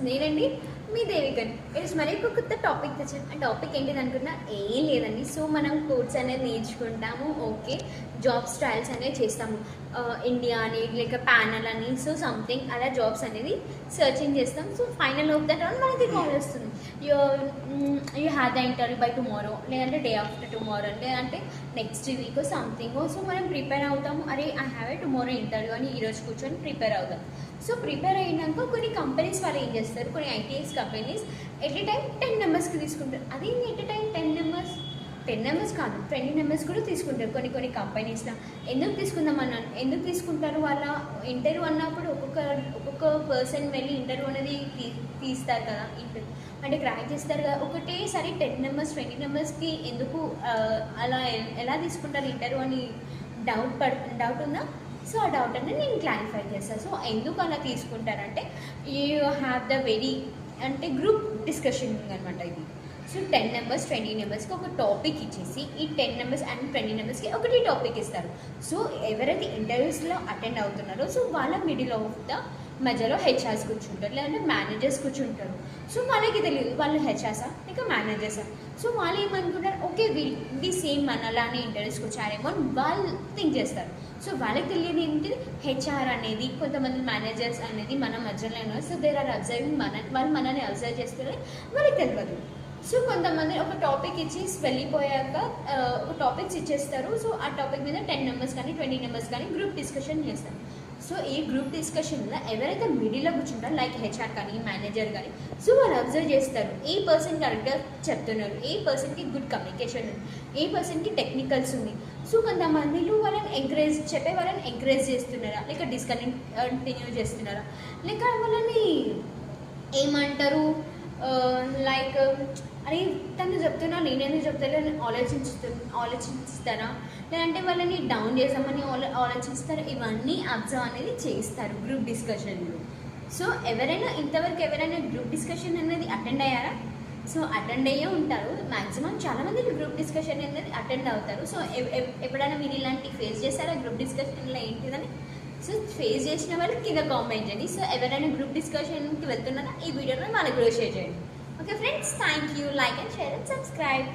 నేనండి మీ దేవికని. ఈరోజు మరి ఒక కొత్త టాపిక్ తెచ్చాను. ఆ టాపిక్ ఏంటిది అనుకున్నా ఏం లేదండి. సో మనం కోర్స్ అనేది నేర్చుకుంటాము, ఓకే. జాబ్స్ ట్రయల్స్ అనేవి చేస్తాము, ఇండియా అని లేక ప్యానల్ అని, సో సంథింగ్ అలా జాబ్స్ అనేది సర్చింగ్ చేస్తాం. So final of that one మనకి కాల్ వస్తుంది, you have the interview by tomorrow, లేదంటే డే ఆఫ్టర్ టుమారో, లేదంటే నెక్స్ట్ వీక్ సంథింగ్. సో మనం ప్రిపేర్ అవుతాము, అరే I have a tomorrow interview అని ఈరోజు కూర్చొని ప్రిపేర్ అవుతాం. సో ప్రిపేర్ అయినాక కొన్ని కంపెనీస్ వాళ్ళు ఏం చేస్తారు, కొన్ని ITS companies at a time 10 మెంబర్స్కి తీసుకుంటారు. అది ఎట్ ఏ టైం 10 మెంబర్స్ కాదు, 20 మెంబర్స్ కూడా తీసుకుంటారు కొన్ని కంపెనీస్లో. ఎందుకు తీసుకుంటారు? వాళ్ళ ఇంటర్వ్యూ అన్నప్పుడు ఒక్కొక్క పర్సన్ వెళ్ళి ఇంటర్వ్యూ అనేది తీస్తారు కదా, అంటే క్రాక్ చేస్తారు కదా. ఒకటేసారి 10 మెంబర్స్ 20 మెంబర్స్కి ఎందుకు అలా ఎలా తీసుకుంటారు ఇంటర్వ్యూ అని డౌట్ ఉందా? సో ఆ డౌట్ అనేది నేను క్లారిఫై చేస్తాను. సో ఎందుకు అలా తీసుకుంటారంటే, యూ హ్యావ్ ద వెరీ అంటే గ్రూప్ డిస్కషన్ అనమాట ఇది. సో 10 మెంబర్స్ 20 మెంబర్స్కి ఒక టాపిక్ ఇచ్చేసి, ఈ 10 మెంబర్స్ అండ్ 20 మెంబర్స్కి ఒకటి టాపిక్ ఇస్తారు. సో ఎవరైతే ఇంటర్వ్యూస్లో అటెండ్ అవుతున్నారో, సో వాళ్ళ మిడిల్ ఆఫ్ ద మధ్యలో హెచ్ఆర్స్ కూర్చుంటారు, లేదంటే మేనేజర్స్ కూర్చుంటారు. సో వాళ్ళకి తెలియదు వాళ్ళు హెచ్ఆర్సా లేక మేనేజర్సా. సో వాళ్ళు ఏమనుకుంటారు, ఓకే వీళ్ళు సేమ్ మనలానే ఇంటర్వ్యూస్కి వచ్చారేమో అని వాళ్ళు థింక్ చేస్తారు. సో వాళ్ళకి తెలియదు ఏంటి, హెచ్ఆర్ అనేది కొంతమంది మేనేజర్స్ అనేది మన మధ్యలో ఉన్నారు. సో దేర్ ఆర్ అబ్జర్వింగ్ వాళ్ళు మనల్ని అబ్జర్వ్ చేస్తే వాళ్ళకి తెలియదు. సో కొంతమంది ఒక టాపిక్ ఇచ్చి వెళ్ళిపోయాక ఒక టాపిక్స్ ఇచ్చేస్తారు. సో ఆ టాపిక్ మీద 10 మెంబర్స్ కానీ 20 మెంబర్స్ కానీ గ్రూప్ డిస్కషన్ చేస్తారు. సో ఈ గ్రూప్ డిస్కషన్లో ఎవరైతే మిడిల్లో కూర్చుంటారో, లైక్ హెచ్ఆర్ కానీ మేనేజర్ కానీ, సో వాళ్ళు అబ్జర్వ్ చేస్తారు ఏ పర్సన్ కరెక్ట్గా చెప్తున్నారు, ఏ పర్సన్కి గుడ్ కమ్యూనికేషన్ ఉంది, ఏ పర్సన్కి టెక్నికల్స్ ఉంది. సో కొంతమందిలో వాళ్ళని ఎంకరేజ్ చేస్తున్నారా, లేక డిస్కంటిన్యూ చేస్తున్నారా, లేక వాళ్ళని ఏమంటారు లైక్ అరే తను చెప్తున్నా నేనేందుకు చెప్తాను ఆలోచిస్తారా, లేదంటే వాళ్ళని డౌన్ చేద్దామని ఆలోచిస్తారు. ఇవన్నీ అబ్జర్వ్ అనేది చేస్తారు గ్రూప్ డిస్కషన్లో. సో ఇంతవరకు ఎవరైనా గ్రూప్ డిస్కషన్ అనేది అటెండ్ అయ్యారా? సో అటెండ్ అయ్యే ఉంటారు మ్యాక్సిమం. చాలామంది గ్రూప్ డిస్కషన్ అనేది అటెండ్ అవుతారు. సో ఎప్పుడైనా మీరు ఇలాంటి ఫేస్ చేస్తారా గ్రూప్ డిస్కషన్లో ఏంటిదని? సో ఫేస్ చేసిన వాళ్ళు కింద కామెంట్ చేయండి. సో ఎవరైనా గ్రూప్ డిస్కషన్కి వెళ్తున్నారా, ఈ వీడియోలో వాళ్ళకి కూడా షేర్ చేయండి. Okay friends, thank you. Like and share and subscribe.